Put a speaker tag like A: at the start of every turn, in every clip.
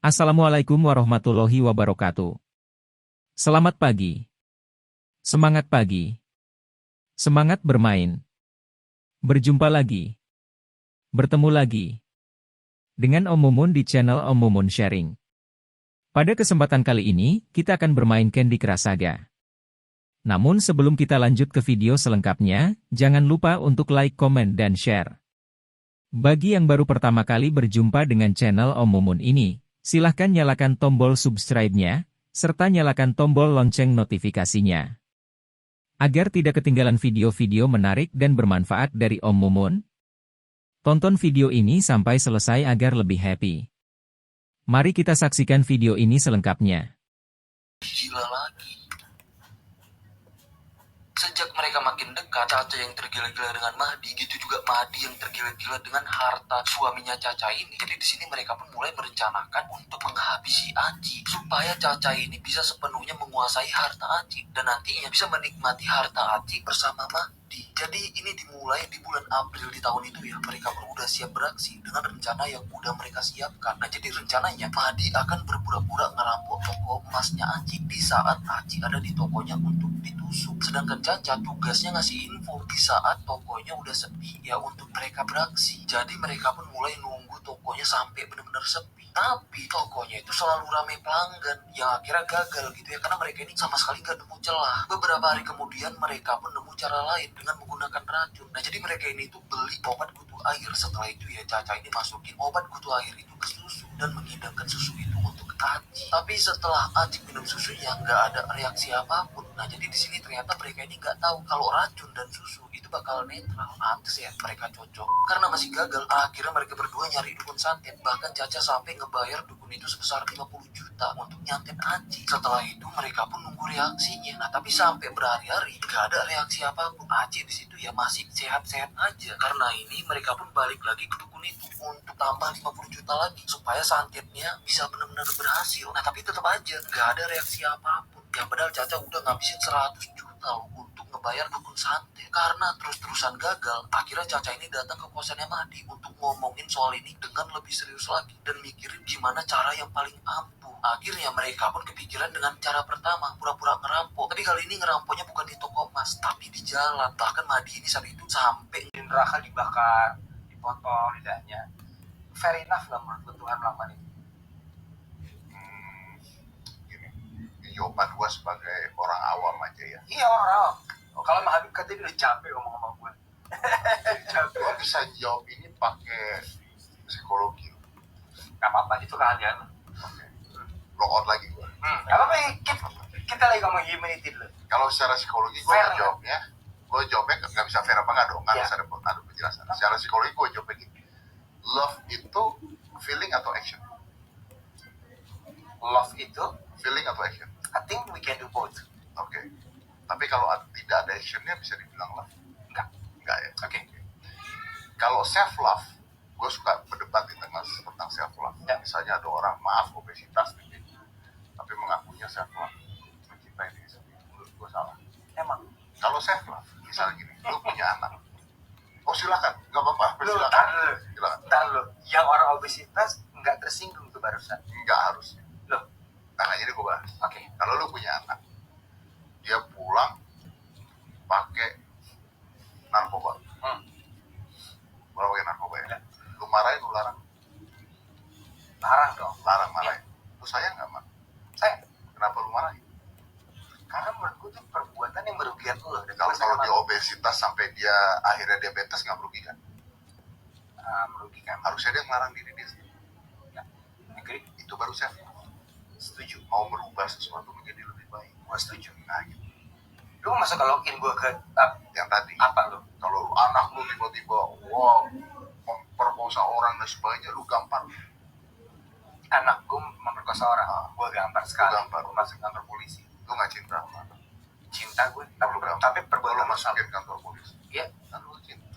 A: Assalamualaikum warahmatullahi wabarakatuh. Selamat pagi. Semangat pagi. Semangat bermain. Berjumpa lagi. Bertemu lagi. Dengan Om Mumun di channel Om Mumun Sharing. Pada kesempatan kali ini, kita akan bermain Candy Crush Saga. Namun sebelum kita lanjut ke video selengkapnya, jangan lupa untuk like, komen, dan share. Bagi yang baru pertama kali berjumpa dengan channel Om Mumun ini, silahkan nyalakan tombol subscribe-nya, serta nyalakan tombol lonceng notifikasinya. Agar tidak ketinggalan video-video menarik dan bermanfaat dari Om Mumun, tonton video ini sampai selesai agar lebih happy. Mari kita saksikan video ini selengkapnya.
B: Gila lagi. Sejak mereka makin dekat, Caca yang tergila-gila dengan Mahdi, gitu juga Mahdi yang tergila-gila dengan harta suaminya Caca ini. Jadi di sini mereka pun mulai merencanakan untuk menghabisi Aci, supaya Caca ini bisa sepenuhnya menguasai harta Aci, dan nantinya bisa menikmati harta Aci bersama Mahdi. Jadi ini dimulai di bulan April di tahun itu ya, mereka pun udah siap beraksi dengan rencana yang udah mereka siapkan. Nah jadi rencananya Mahdi akan berpura-pura ngerampok toko emasnya Aci di saat Aci ada di tokonya untuk ditusuk. Sedangkan Caca tugasnya ngasih info di saat tokonya udah sepi ya untuk mereka beraksi. Jadi mereka pun mulai nunggu tokonya sampai benar-benar sepi. Tapi tokonya itu selalu ramai pelanggan yang akhirnya gagal gitu ya, karena mereka ini sama sekali nggak nemu celah. Beberapa hari kemudian mereka pun nemu cara lain dengan menggunakan racun. Nah jadi mereka ini tuh beli obat kutu air. Setelah itu ya Caca ini masukin obat kutu air itu ke susu dan menghidangkan susu itu untuk Aci. Tapi setelah Aci minum susunya nggak ada reaksi apapun. Nah jadi di sini ternyata mereka ini nggak tahu kalau racun dan susu itu bakal netral. Pantes ya mereka cocok. Karena masih gagal, akhirnya mereka berdua nyari dukun santet. Bahkan Caca sampai ngebayar dukun itu sebesar 50 juta untuk nyantet Aci. Setelah itu mereka pun nunggu reaksinya. Nah tapi sampai berhari-hari nggak ada reaksi apapun. Aci di situ ya masih sehat-sehat aja. Karena ini mereka pun balik lagi ke dukun itu untuk tambah 50 juta lagi supaya santetnya bisa benar-benar berhasil. Nah tapi tetap aja nggak ada reaksi apapun. Yang padahal Caca udah ngabisin 100 juta loh untuk ngebayar dukun santet. Karena terus-terusan gagal, akhirnya Caca ini datang ke kosannya Mahdi untuk ngomongin soal ini dengan lebih serius lagi dan mikirin gimana cara yang paling ampuh. Akhirnya mereka pun kepikiran dengan cara pertama, pura-pura ngerampok. Tapi kali ini ngerampoknya bukan di toko emas, tapi di jalan. Bahkan Mahdi ini saat itu sampai
C: neraka dibakar, dipotong lidahnya. Fair enough lah menurut Tuhan melakukan itu.
D: Gini, ini jawaban gue sebagai orang awam aja ya.
C: Iya orang. Kalau Mbak Habib katanya udah capek ngomong sama gue.
D: Gue bisa jawab ini pakai psikologi.
C: Gak apa-apa, itu keahlian.
D: Oke. Block out lagi gue.
C: Gak apa-apa, kita lagi ngomong humanity dulu.
D: Kalau secara psikologi gue jawabnya nggak bisa fair apa nggak dong, nggak bisa ada penjelasan. Secara psikologi gue jawabnya gini, love itu feeling atau action?
C: Love itu
D: Feeling atau action?
C: I think we can do both.
D: Oke. Tapi kalau tidak ada actionnya bisa dibilang love? Enggak ya?
C: Oke.
D: Kalau self love, gue suka berdebat tentang self love.
C: Ya.
D: Misalnya ada orang, maaf obesitas nih, tapi mengakunya self love, mencintai diri sendiri. Menurut gue salah.
C: Emang.
D: Kalau self love, misalnya gini, lu punya anak, oh silakan, nggak apa-apa,
C: Lu
D: silakan.
C: tar lu. Yang orang obesitas nggak tersinggung tuh barusan.
D: Nggak harus.
C: Loh.
D: Nah, jadi gue bahas.
C: Oke.
D: Kalau lu punya anak, dia pulang pakai narkoba. Pulang pakai narkoba ya. Lu marahin, lu larang.
C: Larang dong.
D: Marahin. Lu sayang nggak, Mak?
C: Saya.
D: Kenapa lu marahin?
C: Karena menurut gue itu perbuatan yang merugikan lo.
D: Kalau dia obesitas sampai dia akhirnya diabetes, nggak merugikan?
C: Merugikan.
D: Harusnya dia ngelarang diri dia sendiri.
C: Agree?
D: Itu baru self.
C: Setuju.
D: Mau merubah sesuatu menjadi lebih baik.
C: Gue setuju.
D: Nah gitu.
C: Lu masa ngalokin gue ke
D: Yang tadi,
C: apa lu?
D: kalau anak lu tiba-tiba wah memperkosa orang dan sebagainya, lu gampar.
C: Anak gue memperkosa orang. Gue gampar sekali.
D: Gampar.
C: Gue masuk kantor polisi.
D: Lu nggak cinta sama anak.
C: Cinta gue.
D: Lu gampar.
C: Tapi
D: Lu
C: perbuatan
D: masukin kantor polisi.
C: Iya.
D: Kan lu cinta.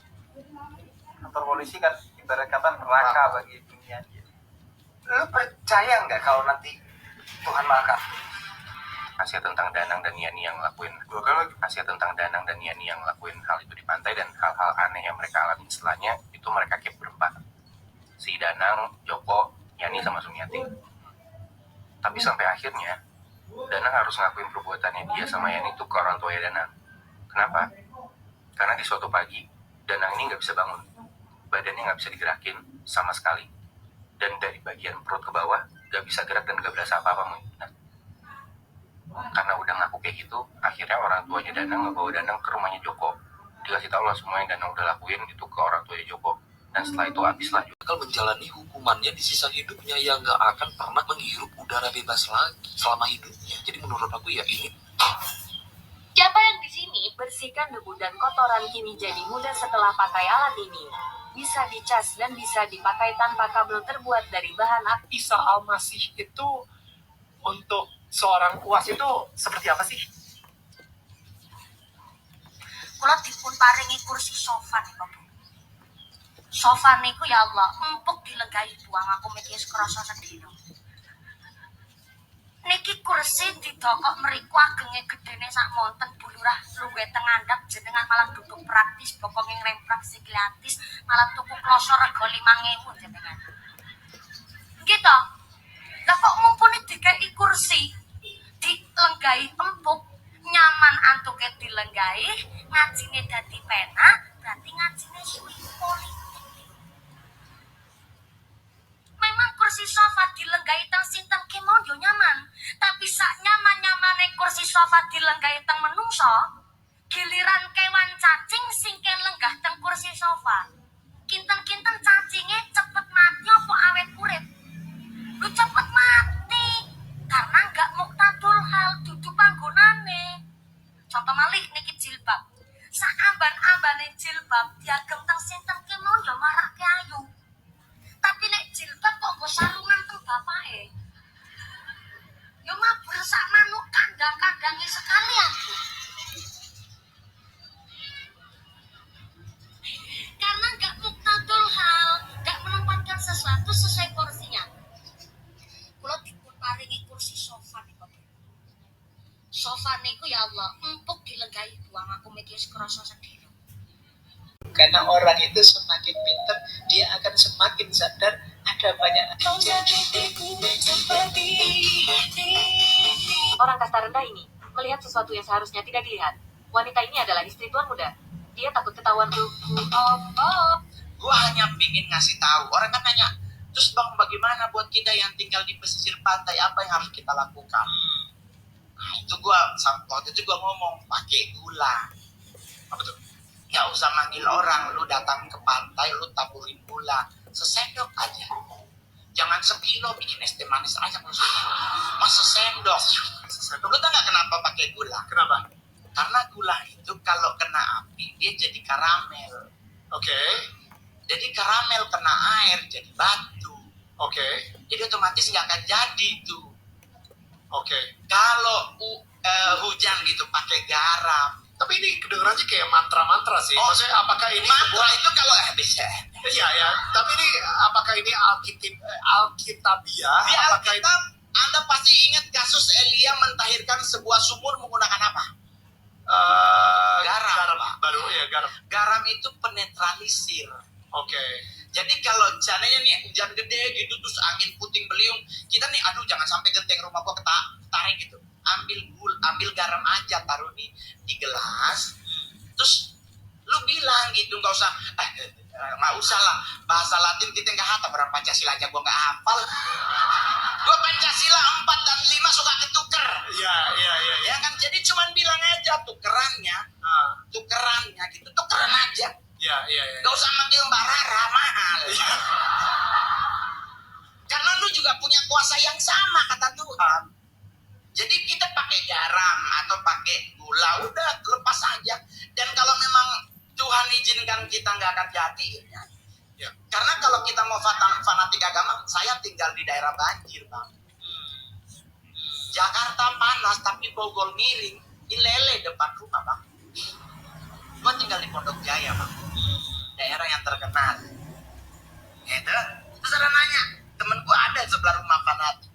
C: Kantor polisi kan ibarat kata neraka bagi dunia dia. Lu percaya nggak kalau nanti Tuhan makan? Rahasia tentang Danang dan Yani yang ngelakuin rahasia tentang Danang dan Yani yang ngelakuin hal itu di pantai dan hal-hal aneh yang mereka alami setelahnya itu mereka keep berempat. Si Danang, Joko, Yani sama Sumiati. Tapi sampai akhirnya Danang harus ngakuin perbuatannya dia sama Yani itu ke orang tuanya Danang. Kenapa? Karena di suatu pagi Danang ini nggak bisa bangun, badannya nggak bisa digerakin sama sekali, dan dari bagian perut ke bawah nggak bisa gerak dan nggak berasa apa-apa. Nah, karena udah ngaku kayak gitu, akhirnya orang tuanya Danang ngebawa Danang ke rumahnya Joko. Dikasih tahu lah semua yang Danang udah lakuin itu ke orang tuanya Joko. Dan setelah itu habis lah.
B: Bakal menjalani hukumannya di sisa hidupnya yang gak akan pernah menghirup udara bebas lagi selama hidupnya. Jadi menurut aku ya ini.
E: Siapa yang di sini bersihkan debu dan kotoran kini jadi mudah setelah pakai alat ini. Bisa dicas dan bisa dipakai tanpa kabel terbuat dari bahan aktif.
F: Isa Al-Masih itu untuk seorang UAS itu seperti apa sih?
E: Kula dipun paringi kursi sofa nih Bapak. Sofa niku ya Allah, empuk dilegahi buang aku mikir kerasa sedih. Niki kursi didokok mriku agenge gedene sak monten bulurah luwe tengandap jenengan malah duduk praktis bokonge ngremprak sikliatis malah tuku kloso rego 5.000 jenengan. Gitu. Lah kok mumpuni dikei kursi dilenggahi empuk nyaman antuke dilenggahi ngajine dadi pena berarti ngajine suwi politik. Memang kursi sofa dilenggahi teng sinten ki mau yo nyaman, tapi sak nyaman-nyamane kursi sofa dilenggahi teng menungso, giliran kewan cacing sing lenggah teng kursi sofa. Kinten-kinten cacinge cepet mati apa awet urip? Lu cepet mati karena nggak muktadul hal dudu panggonane. Contoh malih niki jilbab. Sak amban-ambane jilbab diagem teng sinten ki mau yo marake ayu. Tapi nek jilbab kok nggo sarungan teng bapake. Yo mabur sak manuk kandang-kandange sekalian, Bu. Karena nggak muktadul hal, nggak menempatkan sesuatu sesuai porsinya. Kula dipun paringi kursi sofa nih, Bapak. Sofa niku ya Allah, empuk dilenggahi buang aku mikir kerasa sedih.
F: Karena orang itu semakin pintar, dia akan semakin sadar ada banyak.
E: Orang kasta rendah ini melihat sesuatu yang seharusnya tidak dilihat. Wanita ini adalah istri tuan muda. Dia takut ketahuan tubuh.
F: Gua hanya pingin ngasih tahu. Orang kan nanya, terus bang bagaimana buat kita yang tinggal di pesisir pantai, apa yang harus kita lakukan? Nah itu waktu itu gua ngomong pakai gula. Apa tuh? Nggak usah manggil orang, lu datang ke pantai, lu taburin gula, sesendok aja. Jangan sekilo, bikin es teh manis aja. Mas sesendok. Lu tau nggak kenapa pakai gula? Kenapa? Karena gula itu kalau kena api, dia jadi karamel. Oke. Jadi karamel kena air, jadi batu. Oke. Jadi otomatis nggak akan jadi tuh. Oke. Kalau hujan gitu pakai garam. Tapi ini kedengerannya kayak mantra-mantra sih. Maksudnya apakah ini
C: Mantra itu kalau bisa.
F: Iya ya. Tapi ini apakah ini Alkitabiah?
C: Di
F: Apakah ini...
C: Alkitab, Anda pasti ingat kasus Elia mentahirkan sebuah sumur menggunakan apa? Garam.
F: Baru ya garam.
C: Garam itu penetralisir.
F: Oke.
C: Jadi kalau seandainya nih hujan gede gitu terus angin puting beliung, kita nih aduh jangan sampai genteng rumah gua ketarik gitu. Ambil garam aja, taruh di gelas. Terus lu bilang gitu, nggak usah lah bahasa Latin kita nggak hafal, orang Pancasila aja gua nggak hafal. Gua Pancasila 4 dan 5 suka ketuker.
F: Iya.
C: Ya kan, jadi cuman bilang aja tukerannya gitu, tukeran aja.
F: Iya.
C: Gak usah manggil Mbak Rara, mahal. Karena lu juga punya kuasa yang sama kata Tuhan. Jadi kita pakai garam atau pakai gula, udah lepas aja. Dan kalau memang Tuhan izinkan kita nggak akan jadi, ya. Karena kalau kita mau fanatik agama, saya tinggal di daerah banjir, Bang. Jakarta panas tapi Bogor miring, Ilele depan rumah, Bang. Gua tinggal di Pondok Jaya, Bang. Daerah yang terkenal. Gitu. Terus ada nanya, temen gua ada sebelah rumah fanatik.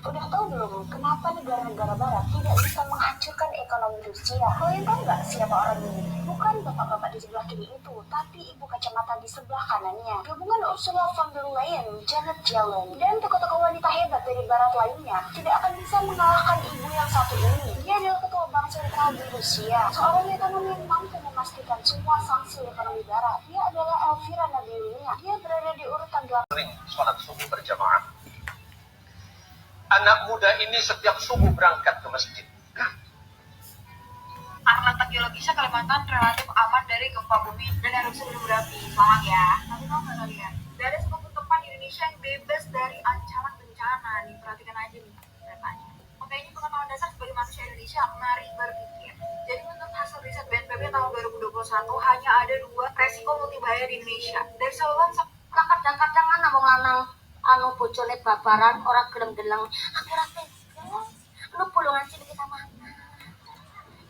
G: Udah tahu belum kenapa negara-negara barat tidak bisa menghancurkan ekonomi Rusia? Kalian tahu nggak siapa orang ini? Bukan bapak-bapak di sebelah kiri itu, tapi ibu kacamata di sebelah kanannya. Gabungan Ursula von der Leyen, Janet Yellen, dan tokoh-tokoh wanita hebat dari Barat lainnya tidak akan bisa mengalahkan ibu yang satu ini. Dia adalah ketua bank sentral di Rusia, seorang ekonom yang mampu memastikan semua sanksi ekonomi Barat. Dia adalah Elvira Nabiulia. Dia berada di urutan 8.
C: Sering sholat subuh berjamaah. Anak muda ini setiap subuh berangkat ke masjid.
H: Karena geologisnya Kalimantan relatif aman dari gempa bumi dan erupsi gunung berapi. Selamat ya. Tapi tahu nggak kalian? Dari 10 tempat di Indonesia yang bebas dari ancaman bencana. Nih, perhatikan aja nih datanya. Oke, ini pengetahuan dasar sebagai manusia Indonesia, mari berpikir. Jadi menurut hasil riset BNPB tahun 2021, hanya ada 2 resiko multibahaya di Indonesia. Dari saluran
E: Kadang-kadang ana wong lanang anu bojone babaran ora gelem deleng. Aku ora tega. Lu pulungan cilik sama anak.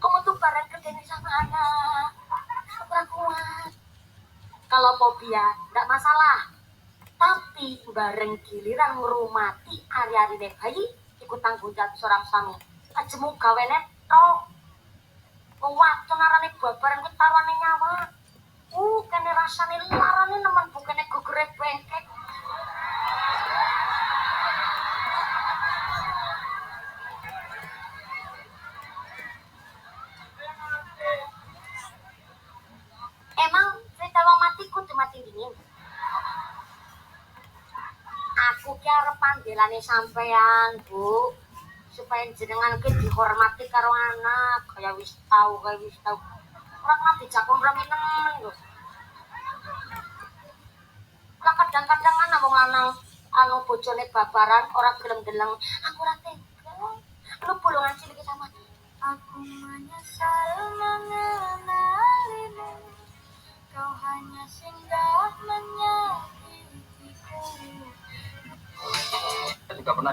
E: Kamu tuh bareng kerjanya sama anak. Aku ora kuat. Kalau fobia enggak masalah. Tapi bareng giliran ngrumati ari-arine bayi iku tanggung jawab seorang suami. Ajemu gawene tok. Wong waktu narane babaran kuwi taruhane nyawa. Kene rasane larane nemen bukene gugure bengkek. Emang cerita wong mati kudu mati dingin. Aku ki arep panggelane sampean, Bu. Supaya jenengan ki dihormati karo anak, kaya wis tau. Ora nanti jakon rame nemen lho. Lah kadang-kadang ana wong lanang anu bojone babaran ora gelem deleng. Aku ora tega. Lu pulungan cilik sama aku menyesal mengenalimu. Kau hanya singgah menyakitiku.
I: Saya juga pernah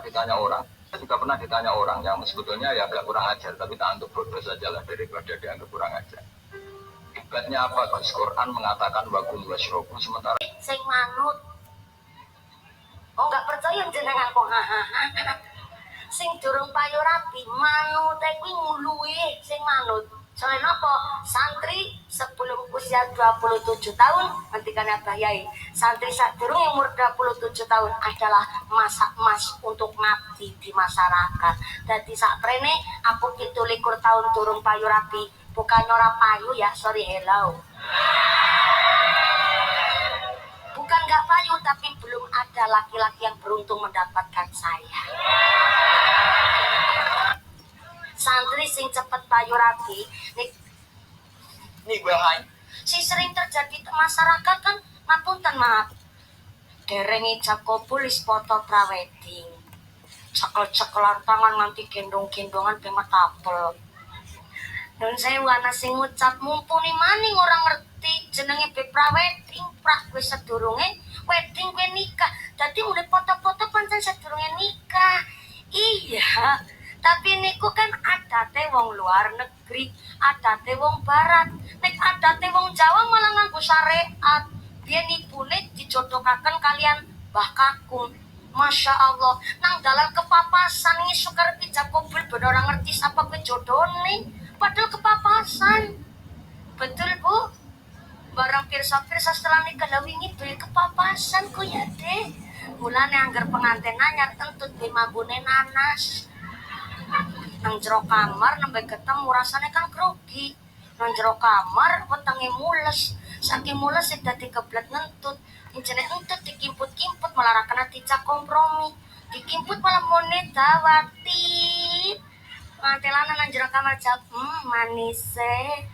I: ditanya orang yang sebetulnya ya agak kurang ajar, tapi tak anggap bodoh saja lah daripada dianggap kurang ajar. Akibatnya apa? Kalau Quran mengatakan wakul wasrobu sementara
E: Sing manut. Oh enggak percaya jenengan kok hahaha. Sing durung payu rapi manut kuwi nguluhi sing manut. Soalnya apa? Santri sebelum usia 27 tahun ngendikane Abah Yai. Santri sadurunge umur 27 tahun adalah masa emas untuk ngabdi di masyarakat. Dadi saprene aku 17 tahun durung payu rapi, bukan ora payu ya, sorry hello. Bukan gak payu, tapi belum ada laki-laki yang beruntung mendapatkan saya. Santri sing cepet payu rapi nih bahaya. Si sering terjadi di masyarakat kan ngapunten maaf. Dereng ijab kabul wis foto prawedding. Cekel-cekelan tangan nganti gendong-gendongan pengen tapel. Dan saya wana sing ngucap mumpuni maning orang ngerti jenenge be prawedding, prak wis sedurunge wedding kowe nikah. Dadi mulai foto-foto pancen sedurunge nikah. Iya. Tapi niku kan adate wong luar negeri, adate wong barat. Nek adate wong Jawa malah nganggo syariat. Biyen ibune dijodokaken kalian Mbah Kakung. Masya Allah, nang dalan kepapasan ini sukar ijab kabul ben ora ngerti sapa kuwi jodone. Padahal kepapasan. Betul, Bu? Barang pirsa-pirsa setelah nikah wingi duwe kepapasan ku ya, Dek. Mulane anggar pengantin anyar entut di mabune nanas. Nang jero kamar nembe ketemu rasane kan grogi. Nang jero kamar wetenge mules. Saking mules dadi keblet ngentut. Injene entut dikimput-kimput malah ra kena dicak kompromi. Dikimput malah mone dawati. Pengantin lanang nang jero kamar jawab, manise.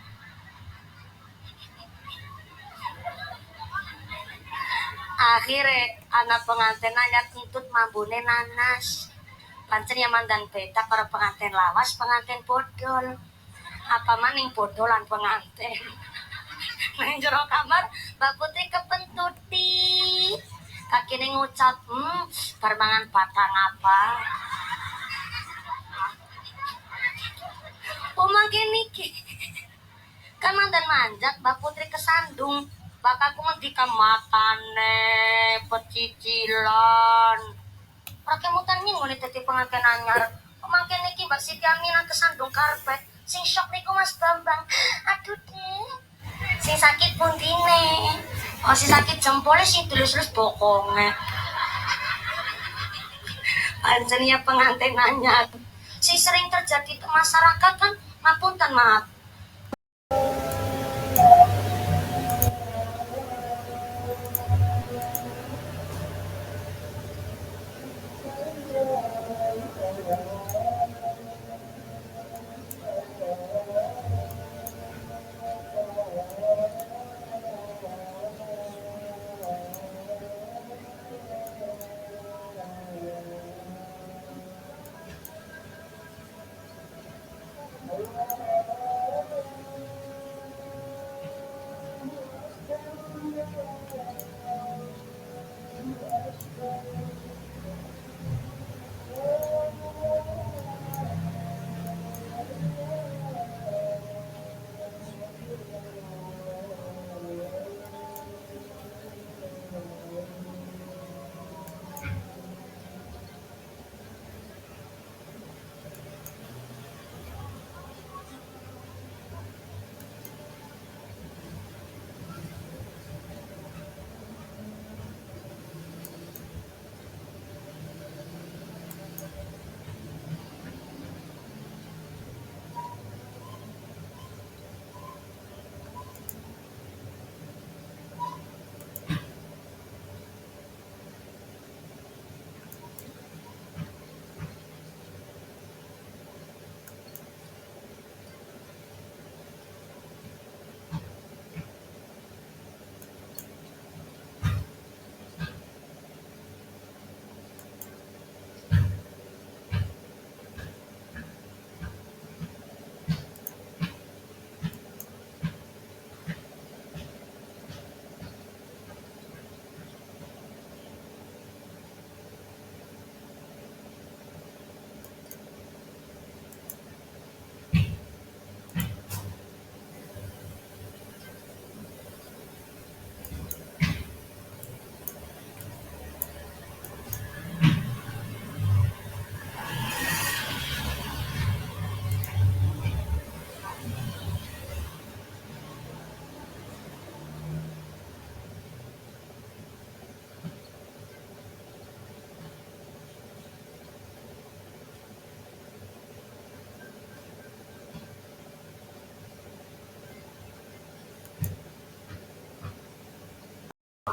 E: Akhirnya anak pengantin anyar entut mambune nanas. Pancen ya mandan beda karo pengantin lawas, pengantin bodol. Apa maning bodolan pengantin. Nang jero kamar, Mbak Putri kepentuti. Kakine ngucap, bar mangan batang apa? Mangke niki. Kan mandan manjat, Mbak Putri kesandung. Bakaku ngendika matane pecicilan. Rakemutan ngene dadi pengantin anyar. Mangke niki Mbak Siti Aminah kesandung karpet. Sing syok niku Mas Bambang. Aduh, Dek. Sing sakit pundine. Oh, sing sakit jempolnya sing tulus-tulus bokonge. Panjennya pengantin anyar. Si sering terjadi ke masyarakat kan, ngapunten maaf.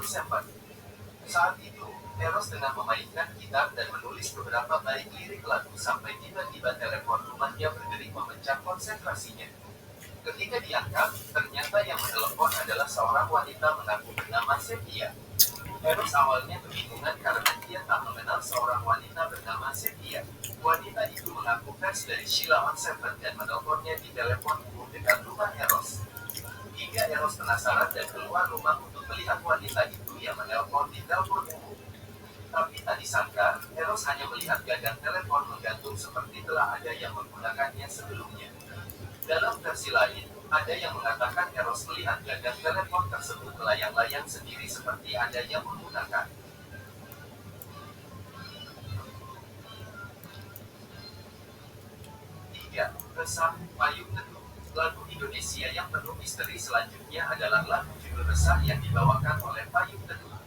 C: September. Saat itu, Eros tengah memainkan gitar dan menulis beberapa baik lirik lagu sampai tiba-tiba telepon rumahnya berdering memecah konsentrasinya. Ketika diangkat, ternyata yang menelepon adalah seorang wanita mengaku bernama Sepia. Eros awalnya kebingungan karena dia tak mengenal seorang wanita bernama Sepia. Wanita itu mengaku fans dari Sheila on Seven dan menelponnya di telepon umum dekat rumah Eros. Hingga Eros penasaran dan keluar rumah untuk melihat wanita itu yang menelpon di telepon umum. Tapi tak disangka, Eros hanya melihat gagang telepon menggantung seperti telah ada yang menggunakannya sebelumnya. Dalam versi lain, ada yang mengatakan Eros melihat gagang telepon tersebut melayang-layang sendiri seperti ada yang menggunakan. Resah, Payung Teduh. Lagu Indonesia yang penuh misteri selanjutnya adalah lagu judul Resah yang dibawakan oleh Payung Teduh.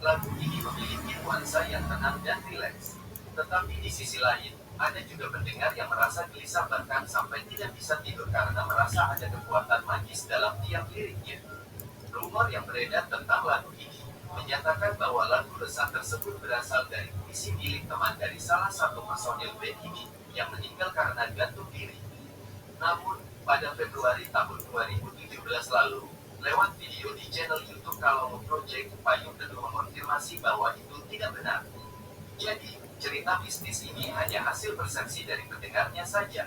C: Lagu ini memiliki nuansa yang tenang dan rileks. Tetapi di sisi lain, ada juga pendengar yang merasa gelisah bahkan sampai tidak bisa tidur karena merasa ada kekuatan magis dalam tiap liriknya. Rumor yang beredar tentang lagu ini menyatakan bahwa lagu Resah tersebut berasal dari puisi milik teman dari salah satu personil band ini yang meninggal karena gantung diri. Namun, pada Februari tahun 2017 lalu, lewat video di channel YouTube Kalomo Project, Payung Teduh mengonfirmasi bahwa itu tidak benar. Jadi, cerita mistis ini hanya hasil persepsi dari pendengarnya saja.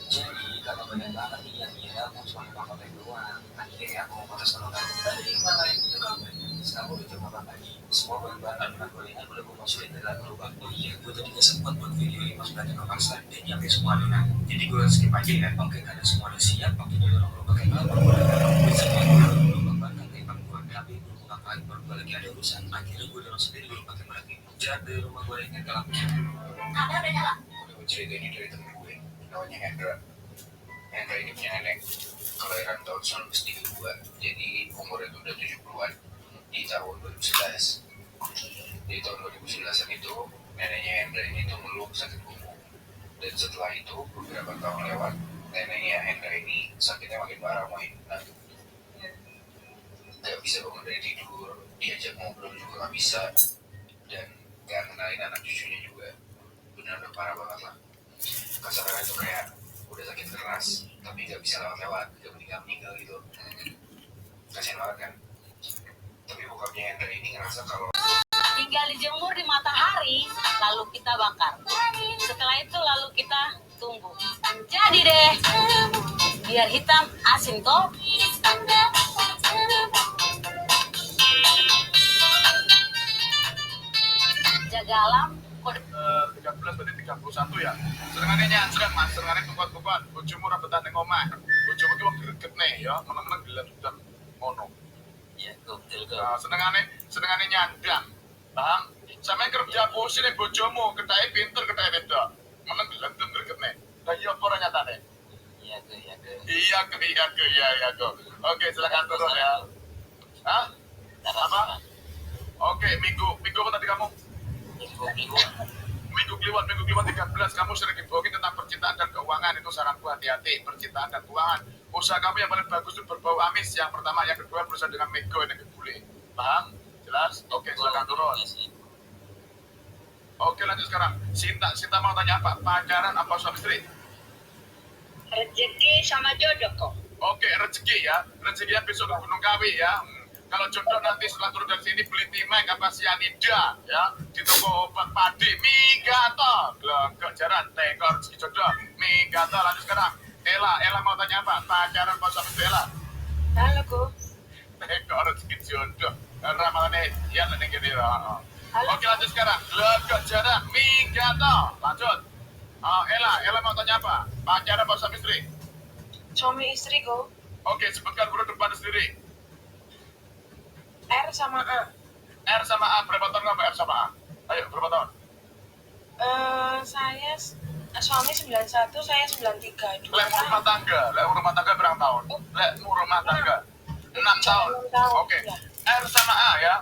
F: Jadi, karena banyak banget nih yang ngira aku cuma pakai doang. Akhirnya aku mau foto sama kamu. Tadi mana itu kamu? Sekarang udah coba apa lagi? Semua bahan-bahan gorengan udah gue masukin ke dalam lubang. Oh iya, gue tadi gak sempet buat video ini pas belajar ke pasar dan nyampe semua adonan. Jadi gue skip aja ya. Oke, karena semua udah siap, waktu gue dorong lubang kayak apa? Gue semua lubang bahkan kayak pangkuan. Tapi gue ngapain baru gue lagi ada urusan. Akhirnya gue dorong sendiri dulu pakai merakit. Jadi rumah gorengan ke lampunya.
E: Ada udah nyala.
F: Udah gue cerita ini dari temen gue. Namanya Hendra. Hendra ini punya nenek.
B: kelahiran tahun 1932, jadi umurnya itu udah 70-an di tahun 2011. Di tahun 2011 itu neneknya Hendra ini tuh ngeluh sakit punggung, dan setelah itu beberapa tahun lewat, neneknya Hendra ini sakitnya makin parah, makin nggak bisa bangun dari tidur, diajak ngobrol juga nggak bisa, dan nggak kenalin anak cucunya juga. Benar-benar parah banget lah. Kasarnya itu kayak udah sakit keras tapi nggak bisa lewat-lewat, nggak meninggal gitu. Kasian banget kan. Tapi bokapnya Hendra ini ngerasa kalau
E: Tinggal dijemur di matahari, lalu kita bakar. Setelah itu lalu kita tunggu. Jadi deh, biar hitam asin kok. Jaga alam.
D: 13 berarti 31 ya. Senengane nyanjreng Mas, senengane tukon-tukon. Bojomu ora betah ning omah. Bojomu ki wong gregetne ya, meneng-meneng gelem-gelem ngono.
B: ya betul kok.
D: Nah, senengane nyandang. Paham? Sampe kerja posisi ning bojomu, ketahe pinter, ketahe wedok. Meneng gelem gregetne. Lah iya apa ora nyatane?
B: Iya ke.
D: Iya ke. Oke, silakan turun ya. Hah? Apa? Oke, minggu apa tadi kamu? Minggu kliwon 13 kamu sering dibohongi tentang percintaan dan keuangan. Itu saranku, hati-hati percintaan dan keuangan. Usaha kamu yang paling bagus itu berbau amis. Yang pertama, yang kedua berusaha dengan mego yang boleh. Paham? Jelas? Oke, silakan turun. Oke, lanjut sekarang. Sinta mau tanya apa? Pacaran apa suami istri?
E: Rezeki sama jodoh kok.
D: Oke, rezeki ya. Rezekinya besok ke Gunung Kawi ya. Kalau jodoh nanti setelah turun dari sini beli timek apa sianida ya di toko obat padi Migato. Gelengkek jaran tekor rezeki jodoh Migato. Lanjut sekarang. Ella mau tanya apa? Pacaran apa suami istri Ella?
H: Halo, Ko.
D: Tekor rezeki jodoh. Ramalannya ya ning kene. Oke, lanjut sekarang. Gelengkek jaran Migato. Lanjut. Ella mau tanya apa? Pacaran apa suami istri?
H: Suami istri, Ko.
D: Oke, sebutkan huruf depan sendiri.
H: R sama A.
D: R sama A, berapa tahun kamu R sama A? Ayo, berapa tahun?
H: Saya suami 91, saya 93.
D: Lek rumah tangga berapa tahun? Lek rumah tangga 6 tahun. Oke.
H: Ya.
D: R sama A ya.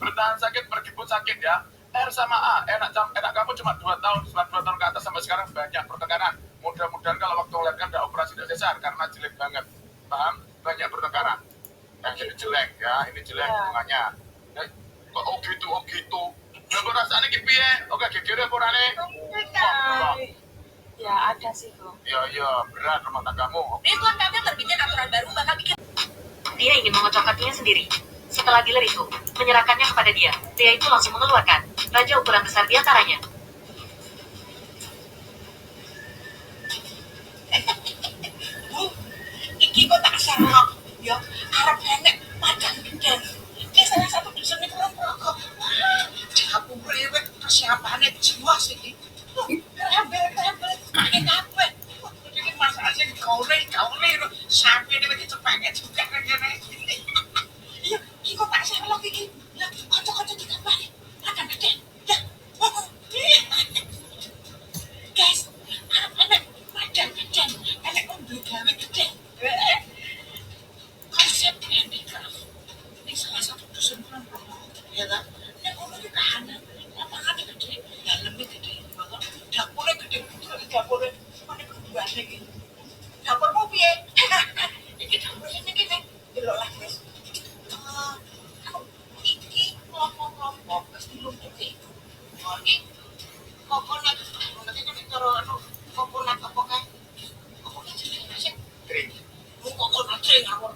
D: Bertahan sakit, berkibut sakit ya. R sama A, enak kamu cuma 2 tahun. Setelah 2 tahun ke atas sampai sekarang banyak pertengkaran. Mudah-mudahan kalau waktu melahirkan ada operasi tidak sesar karena jelek banget. Paham? Banyak pertengkaran. Yang ini jelek ya, ini jelek hubungannya. Kok gitu. Coba rasanya ki piye? Oke, gegere apa orane?
H: Ya, ada sih, Ko.
D: Iya, berat rumah tanggamu.
E: Ridwan Kamil terbitkan aturan baru bakal bikin. Dia ingin mengocokkan dirinya sendiri. Setelah dealer itu menyerahkannya kepada dia, pria itu langsung mengeluarkan raja ukuran besar di antaranya.
F: Iki kok tak sarang ya arep enek padang geden. Iki salah satu dusun iki rokok. Jabu rewet persiapane jelas iki. Kerambel. Makin kabeh. Iki masalah sing gaule sampe iki dicepake juga kene. Iya, iki kok tak sarang iki. Lah, kanca-kanca dikabari. Padang geden. Ya. Guys, arep enek padang geden. Enek ombe gawe gede. Konsep handicraft ini salah satu dusun perempuan ya kan yang ngomong di kahanan lapangannya gede dalamnya gede dapurnya gede dapurnya mana kedua lagi dapur mau piye ini dapurnya ini gini belok lah guys ini kelompok pasti lumpuh ini kokonat nanti kan ditaruh kokonat apa kan kokonat jenis nasi kering kokonat kering apa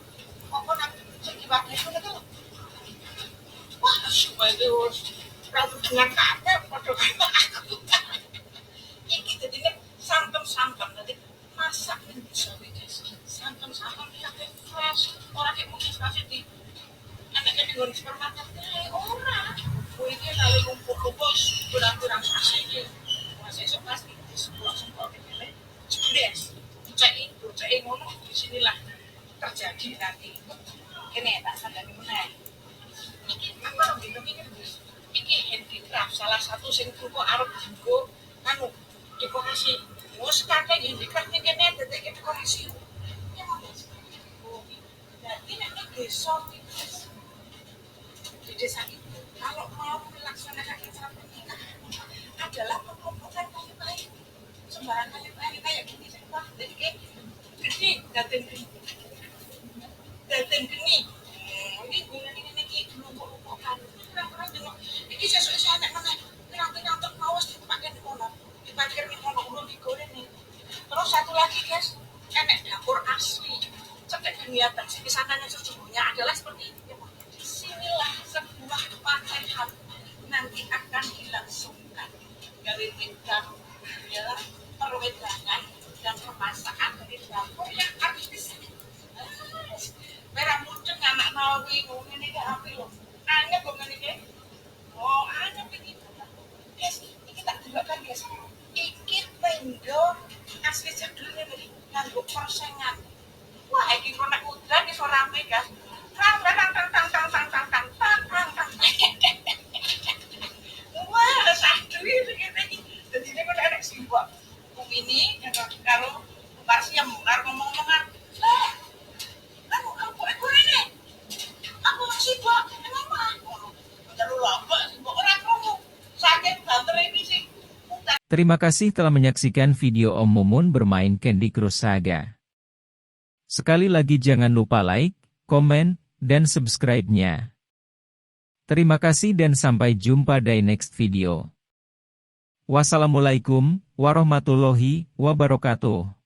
F: kokonat sekibatnya itu betul. Wah, semuanya rambut dengan kata, pada kata aku. Ini jadinya santan nanti masak ini bisa guys. Santan dia kayak fresh. Orang kayak mungkin kasih di anaknya di goreng supermarket. Orang, ini lalu lumpur kurang saksinya. Masih itu pasti di sebuah ini. Jelas, cek ngono disinilah terjadi nanti. Ini tak sadari meneh. Iki handicraft salah satu sing kok arep dienggo anu dekorasi. Wes kakek handicraft ning kene dadi dekorasi.
J: ini di desa di desa itu kalau mau melaksanakan acara pernikahan adalah pengelompokan kayu-kayu sembarang kayu-kayu kayak gini semua jadi kayak gini daten gini ini lumpuh-lumpuhkan kurang-kurang jenuh ini sesuai anak mana pirang-pirang untuk mau dipakai di kolam diparkir di kolam belum digoreng nih terus satu lagi guys enek dapur asli cedek kelihatan kesananya sesungguhnya adalah seperti ini disinilah sebuah pakehan nanti akan dilangsungkan dari tingkat ya perwedangan dan pemasakan dari dapur yang artis merah muncul anak nawi ngomong ini ke api loh aneh ngomong ini oh aneh begitu guys ini tak juga kan guys ikit mendo asli jadulnya nih nganggo persengan wah ini kalau nak udan ini suara rame guys tang wah satu ini jadi ini kalau ada simbol ini kalau masih yang mengar ngomong-ngomongan aku ini aku masih buat emang mah terlalu lama simbol orang kamu sakit banter ini sih.
A: Terima kasih telah menyaksikan video Om Mumun bermain Candy Crush Saga. Sekali lagi jangan lupa like, komen, dan subscribe-nya. Terima kasih dan sampai jumpa di next video. Wassalamualaikum warahmatullahi wabarakatuh.